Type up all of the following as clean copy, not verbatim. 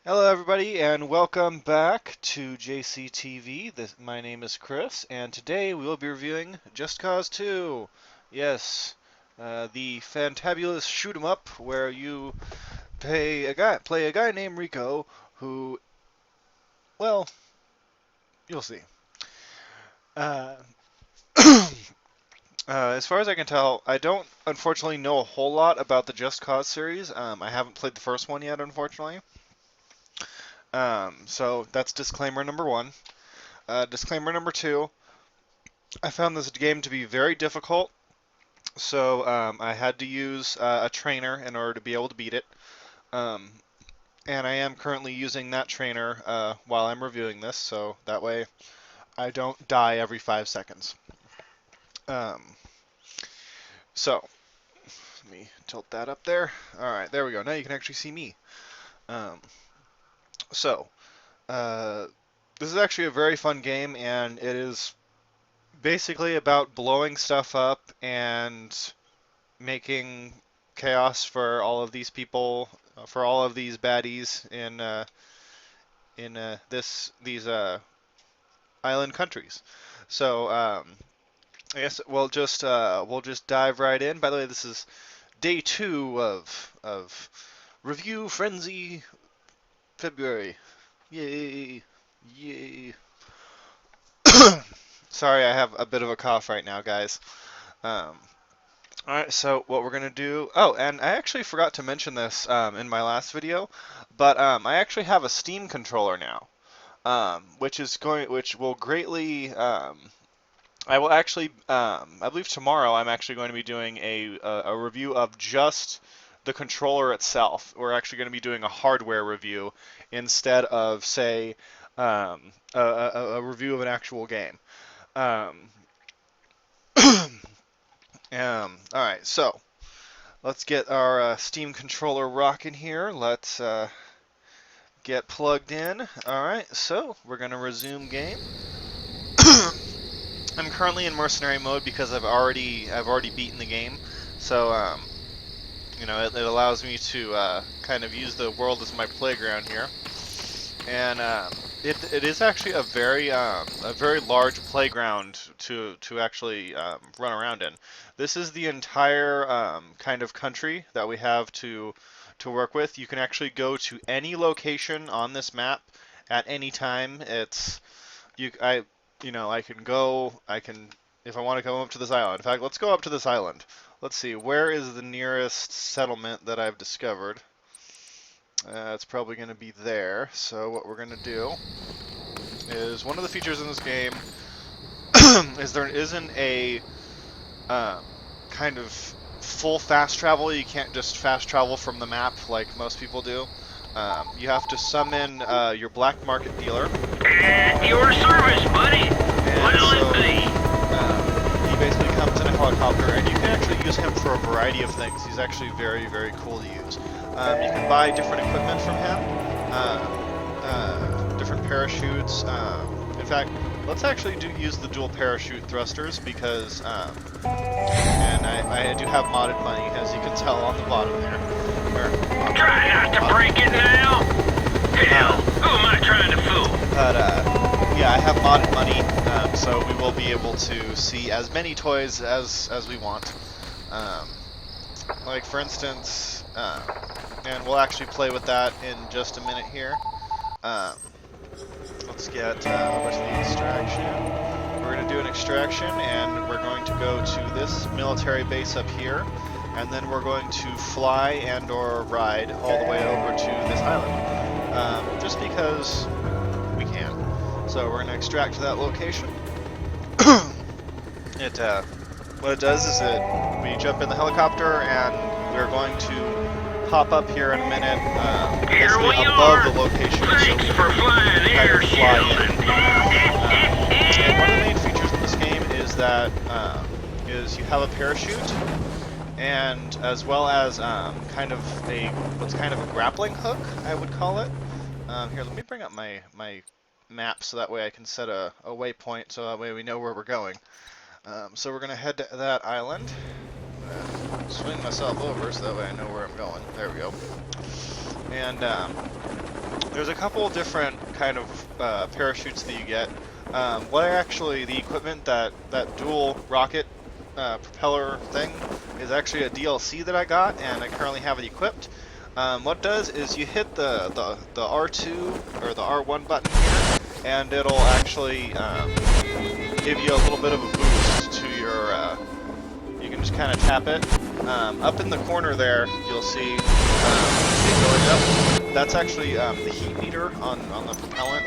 Hello, everybody, and welcome back to JCTV. My name is Chris, and today we will be reviewing Just Cause 2. Yes, the fantabulous shoot 'em up where you play a guy named Rico who, well, you'll see. Uh, as far as I can tell, I don't unfortunately know a whole lot about the Just Cause series. I haven't played the first one yet, unfortunately. So that's disclaimer number one. Disclaimer number two. I found this game to be very difficult, so I had to use a trainer in order to be able to beat it. Um, and I am currently using that trainer while I'm reviewing this, so that way I don't die every 5 seconds. Um, so, let me tilt that up there. Alright, there we go. Now you can actually see me. Um, so, uh, this is actually a very fun game, and it is basically about blowing stuff up and making chaos for all of these people, for all of these baddies in these island countries. So I guess we'll just dive right in. By the way, this is day two of review frenzy February. Yay! Yay! Sorry, I have a bit of a cough right now, guys. Um, Alright, so what we're going to do... Oh, and I actually forgot to mention this in my last video, but I actually have a Steam controller now, which will greatly... I will actually... I believe tomorrow I'm actually going to be doing a review of just the controller itself. We're actually going to be doing a hardware review instead of, say, a review of an actual game. Um, alright, so... Let's get our Steam controller rocking here. Let's get plugged in. Alright, so we're going to resume game. I'm currently in mercenary mode because I've already beaten the game. So, you know, it allows me to kind of use the world as my playground here. And it is actually a very large playground to actually run around in. This is the entire kind of country that we have to work with. You can actually go to any location on this map at any time. I can go. If I want to go up to this island. In fact, let's go up to this island. Let's see, where is the nearest settlement that I've discovered? It's probably going to be there. So what we're going to do is, one of the features in this game is there isn't a kind of full fast travel. You can't just fast travel from the map like most people do. You have to summon your black market dealer. At your service, buddy. What'll it be? He basically comes in a helicopter, and you can actually use him for a variety of things. He's actually very, very cool to use. You can buy different equipment from him, different parachutes. In fact, let's actually use the dual parachute thrusters because, and I do have modded money, as you can tell on the bottom there. Try not to break it now. Hell, who am I trying to fool? But yeah, I have modded money, so we will be able to see as many toys as we want. Like for instance, and we'll actually play with that in just a minute here. Let's get over to the extraction. We're going to do an extraction, and we're going to go to this military base up here, and then we're going to fly and or ride all the way over to this island, just because we can. So we're going to extract to that location. What it does is we jump in the helicopter, and we're going to pop up here in a minute, basically above the location. Thanks for flying here, Sheldon. And one of the main features in this game is that is you have a parachute, and as well as what's kind of a grappling hook, I would call it. Here, let me bring up my map so that way I can set a waypoint, so that way we know where we're going. So we're going to head to that island. Swing myself over so that way I know where I'm going. There we go. And there's a couple different kind of parachutes that you get. The equipment that dual rocket propeller thing is actually a DLC that I got, and I currently have it equipped. What it does is you hit the R2 or the R1 button here, and it'll actually give you a little bit of a boost to your. You can just kind of tap it. Up in the corner there, you'll see it going up. That's actually the heat meter on the propellant.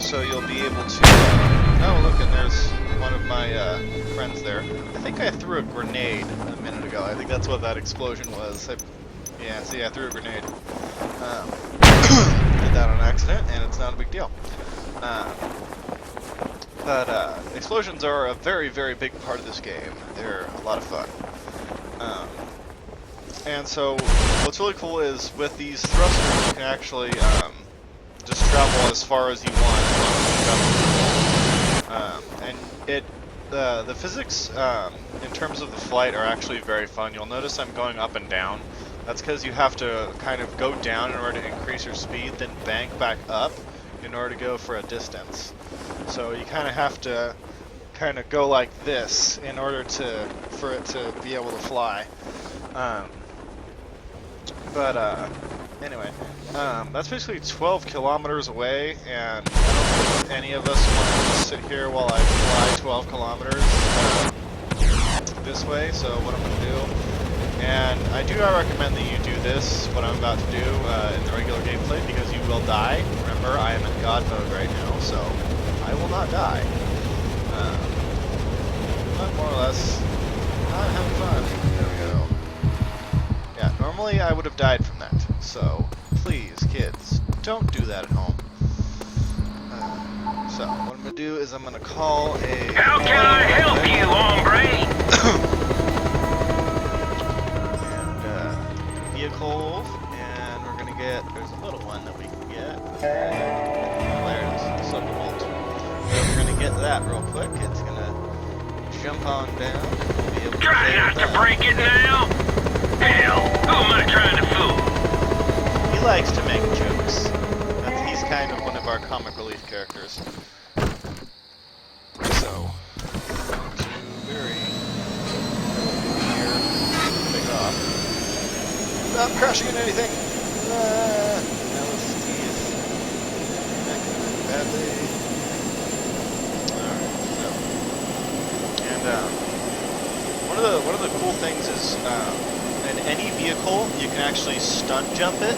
So you'll be able to. Oh, look, and there's one of my friends there. I think I threw a grenade a minute ago. I think that's what that explosion was. Yeah, see, I threw a grenade. Did that on accident, and it's not a big deal. But explosions are a very, very big part of this game. They're a lot of fun. And so, what's really cool is with these thrusters, you can actually just travel as far as you want as long as you and the physics in terms of the flight are actually very fun. You'll notice I'm going up and down. That's because you have to kind of go down in order to increase your speed, then bank back up in order to go for a distance. So you kind of have to kind of go like this in order for it to be able to fly. Anyway, that's basically 12 kilometers away, and I don't think any of us want to sit here while I fly 12 kilometers this way, so what I'm going to do, and I do not recommend that you do this, what I'm about to do, in the regular gameplay, because you will die. Remember, I am in God mode right now, so I will not die. But more or less, not having fun. There we go. Yeah, normally I would have died from that, so please, kids, don't do that at home. So, what I'm going to do is I'm going to call a... How can I help you, hombre? and, vehicle, and we're going to get... There's a little one that we can get. There it is, the Thunderbolt. So we're going to get that real quick. It's going to jump on down. We'll be able to Try not to break it now. Hell, who am I trying to fool? He likes to make jokes. He's kind of one of our comic relief characters. So, very here, take off. Not crashing into anything. LST is connected badly. Alright, so, and one of the cool things is in any vehicle you can actually stunt jump it,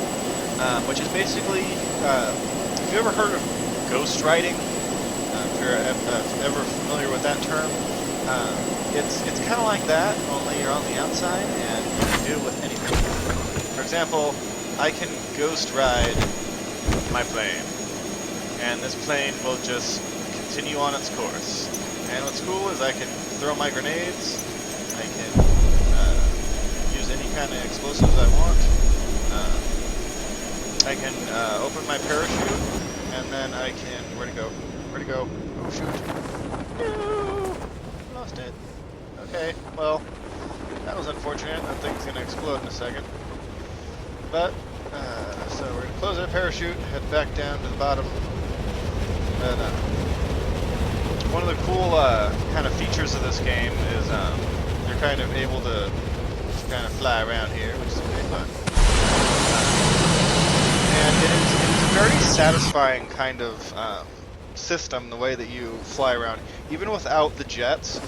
which is basically, have you ever heard of ghost riding? If you're ever familiar with that term, it's kind of like that, only you're on the outside and you can do it with anything. For example, I can ghost ride my plane, and this plane will just continue on its course. And what's cool is I can throw my grenades, I can use any kind of explosives I want, I can open my parachute, and then I can... Where'd it go? Where'd it go? Oh, shoot. No! Lost it. Okay, well, that was unfortunate. That thing's going to explode in a second. But, so we're going to close our parachute, head back down to the bottom. And, one of the cool kind of features of this game is you're kind of able to kind of fly around here, which is pretty fun. And it is a very satisfying kind of system, the way that you fly around. Even without the jets,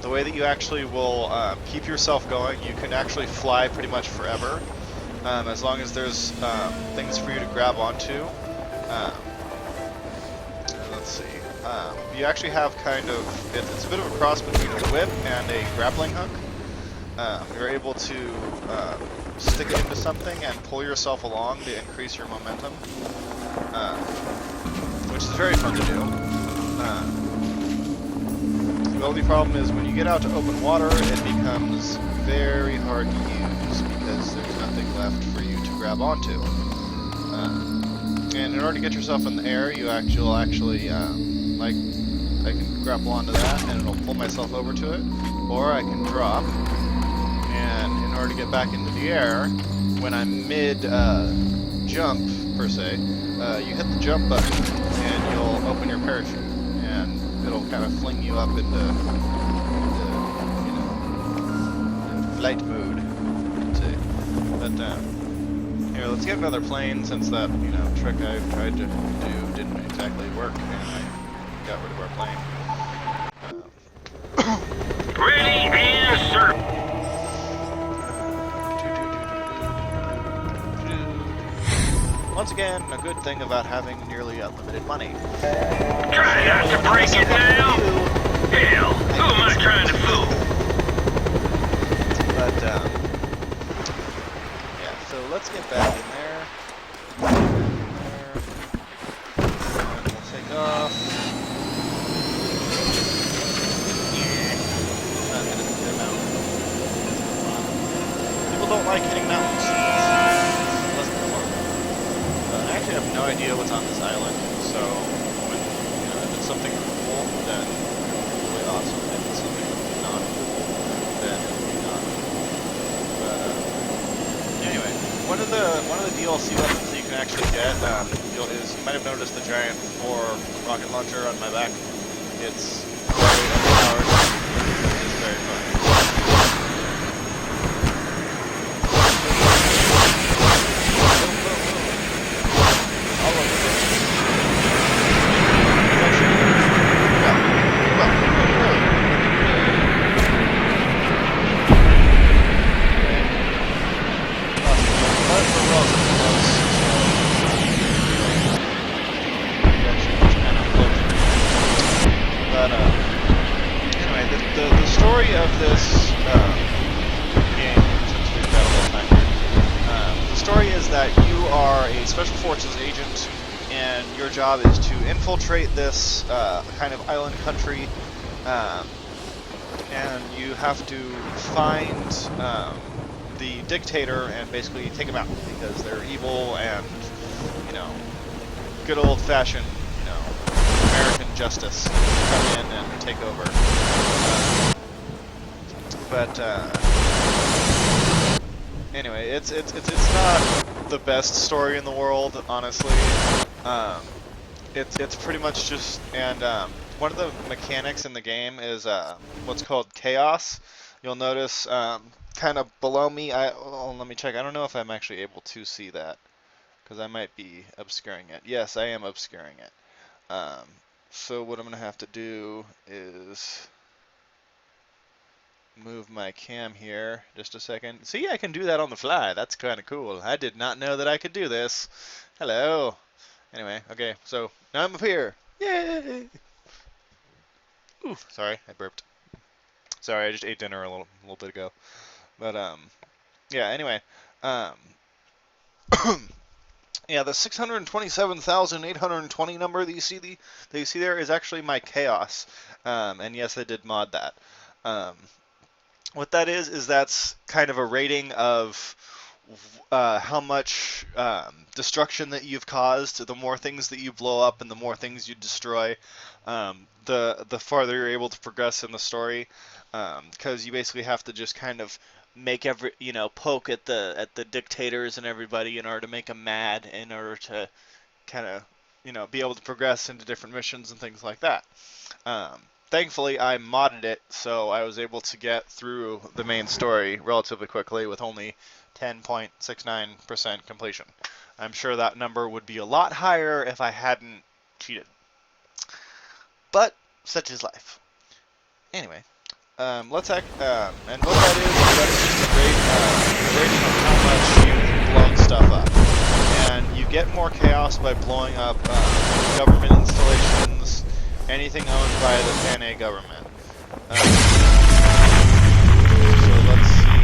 the way that you actually will keep yourself going, you can actually fly pretty much forever, as long as there's things for you to grab onto. Let's see. You actually have kind of, it's a bit of a cross between a whip and a grappling hook. You're able to stick it into something and pull yourself along to increase your momentum, which is very fun to do. The only problem is when you get out to open water, it becomes very hard to use because there's nothing left for you to grab onto. And in order to get yourself in the air, you'll actually like, I can grapple onto that and it'll pull myself over to it, or I can drop, and in order to get back into the air, when I'm mid jump, per se, you hit the jump button and you'll open your parachute. And it'll kind of fling you up into flight mode, I'd say. But here, let's get another plane since that trick I tried to do didn't exactly work, and I got rid of our plane. Ready and serve. Once again, a good thing about having nearly unlimited money. Try not to break it now. Hell, who am I trying to fool? But yeah. So let's get back in there. And we'll take off. Not gonna hit a mountain. People don't like hitting mountains. Less than fun. I actually have no idea what's on this island, so when if it's something cool, then it's really awesome. If it's something not cool, then it's not. But anyway, one of the DLC weapons that you can actually get is you might have noticed the giant 4 rocket launcher on my back. It's very overpowered. It's very fun. Anyway, the story of this game, since we've got a little time here, the story is that you are a special forces agent, and your job is to infiltrate this kind of island country, and you have to find the dictator and basically take him out because they're evil and good old-fashioned American justice come in and take over. But anyway, it's not the best story in the world, honestly. It's pretty much just one of the mechanics in the game is what's called chaos. You'll notice kind of below me. Let me check. I don't know if I'm actually able to see that because I might be obscuring it. Yes, I am obscuring it. So what I'm going to have to do is move my cam here just a second. See, I can do that on the fly. That's kind of cool. I did not know that I could do this. Hello. Anyway, okay, so now I'm up here. Yay! Ooh, sorry, I burped. Sorry, I just ate dinner a little bit ago. But yeah. Anyway, yeah, the 627,820 number that you see there is actually my chaos, and yes, I did mod that. What that is that's kind of a rating of how much destruction that you've caused. The more things that you blow up and the more things you destroy, the farther you're able to progress in the story. Because you basically have to just kind of make poke at the dictators and everybody in order to make them mad, in order to kind of be able to progress into different missions and things like that. Thankfully, I modded it, so I was able to get through the main story relatively quickly with only 10.69% completion. I'm sure that number would be a lot higher if I hadn't cheated. But such is life. Anyway, and what that is that's just a rating of how much you've blown stuff up. And you get more chaos by blowing up government installations, anything owned by the Panay government. So let's see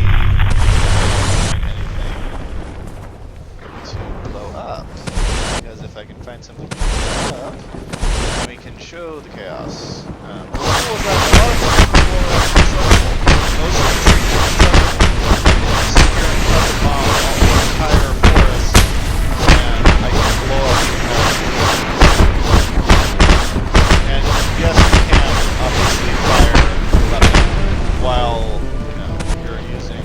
anything to blow up. Because if I can find something to blow up, then we can show the chaos. What's cool is that a lot of things blow up controllable. Most of the trees are sit here and cut the bomb on the entire forest, and I can blow up the entire forest. And yes, you can obviously fire a weapon while you're using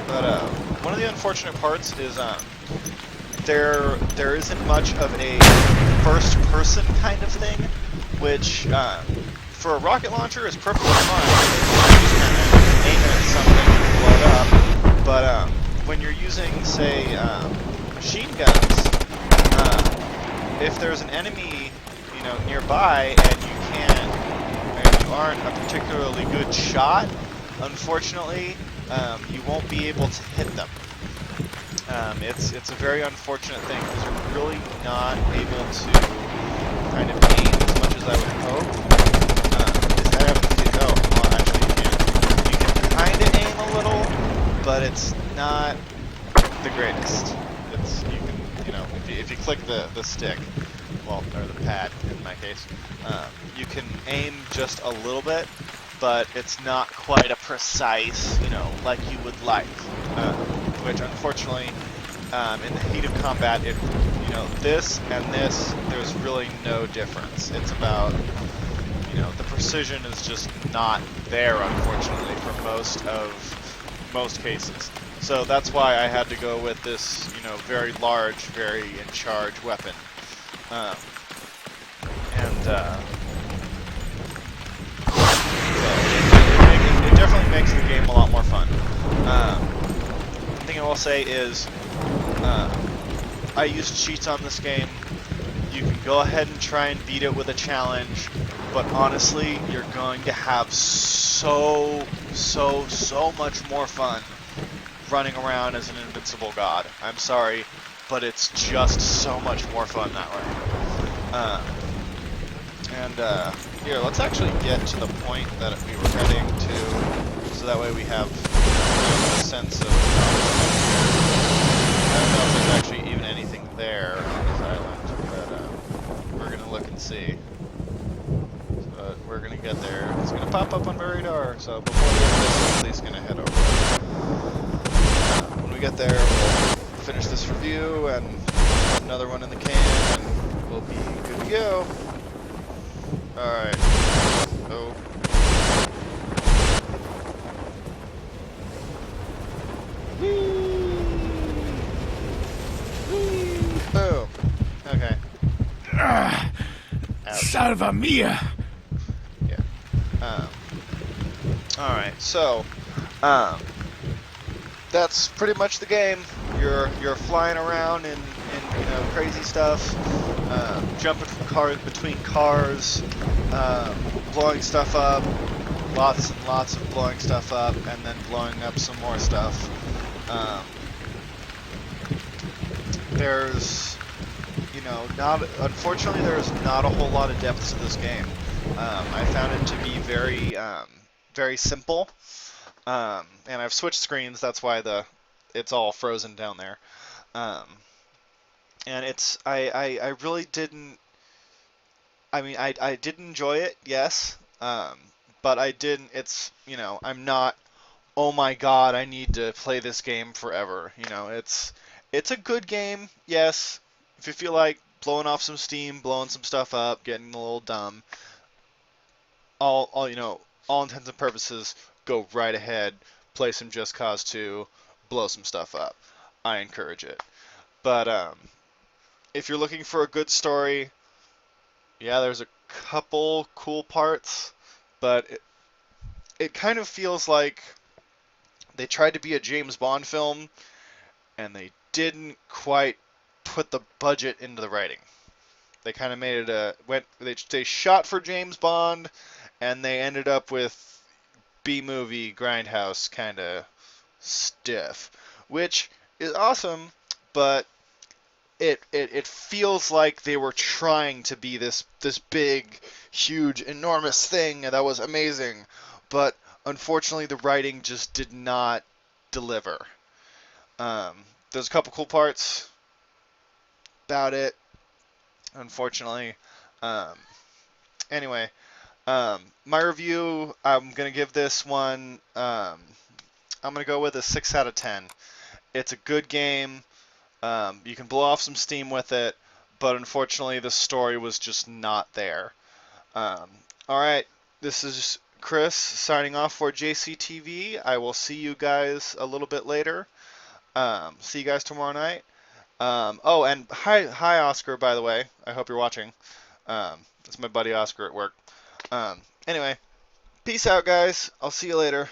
But one of the unfortunate parts is there isn't much of a first person kind of thing, which for a rocket launcher is perfectly fine. You just kind of aim it at something and blow it up. But when you're using, say, machine guns, if there's an enemy, nearby and you aren't a particularly good shot, unfortunately, you won't be able to hit them. It's a very unfortunate thing because you're really not able to kind of aim as much as I would hope. Is that having to do? Oh, well, actually you can. You can kind of aim a little, but it's not the greatest. It's you can if you click the stick, well, or the pad in my case, you can aim just a little bit, but it's not quite a precise, like you would like. Which unfortunately, in the heat of combat, this and this, there's really no difference. It's about, the precision is just not there, unfortunately, for most cases. So that's why I had to go with this, very large, very in charge weapon. It definitely makes the game a lot more fun. The thing I will say is, I used cheats on this game. You can go ahead and try and beat it with a challenge, but honestly, you're going to have so much more fun running around as an invincible god. I'm sorry, but it's just so much more fun that way. Here, let's actually get to the point that we were heading to, so that way we have a sense of... I don't know if there's actually even anything there on this island, but we're going to look and see. But we're going to get there. It's going to pop up on my radar, so before we get this, I'm at least going to head over. When we get there, we'll finish this review and put another one in the can, and we'll be good to go. Alright. Oh. Boom. Okay. Salva mia! Yeah. Alright, so, that's pretty much the game. You're flying around in crazy stuff, jumping from between cars, blowing stuff up, lots and lots of blowing stuff up, and then blowing up some more stuff. There's, unfortunately, there's not a whole lot of depth to this game. I found it to be very simple. And I've switched screens, that's why it's all frozen down there. And I really didn't, I did enjoy it, yes, but I didn't, I'm not, oh my god, I need to play this game forever. It's a good game, yes, if you feel like blowing off some steam, blowing some stuff up, getting a little dumb, all intents and purposes, go right ahead, play some Just Cause 2, blow some stuff up. I encourage it. But if you're looking for a good story, yeah, there's a couple cool parts, but it kind of feels like they tried to be a James Bond film, and they didn't quite put the budget into the writing. They kind of made it they shot for James Bond, and they ended up with B-movie grindhouse kind of stiff, which is awesome, but it feels like they were trying to be this big, huge, enormous thing that was amazing, but unfortunately the writing just did not deliver. There's a couple cool parts about it, unfortunately. Anyway, my review, I'm gonna give this one. I'm gonna go with a 6 out of 10. It's a good game. You can blow off some steam with it, but unfortunately the story was just not there. Alright, this is Chris signing off for JCTV. I will see you guys a little bit later. See you guys tomorrow night. Oh, and hi, Oscar, by the way. I hope you're watching. It's my buddy Oscar at work. Anyway, peace out, guys. I'll see you later.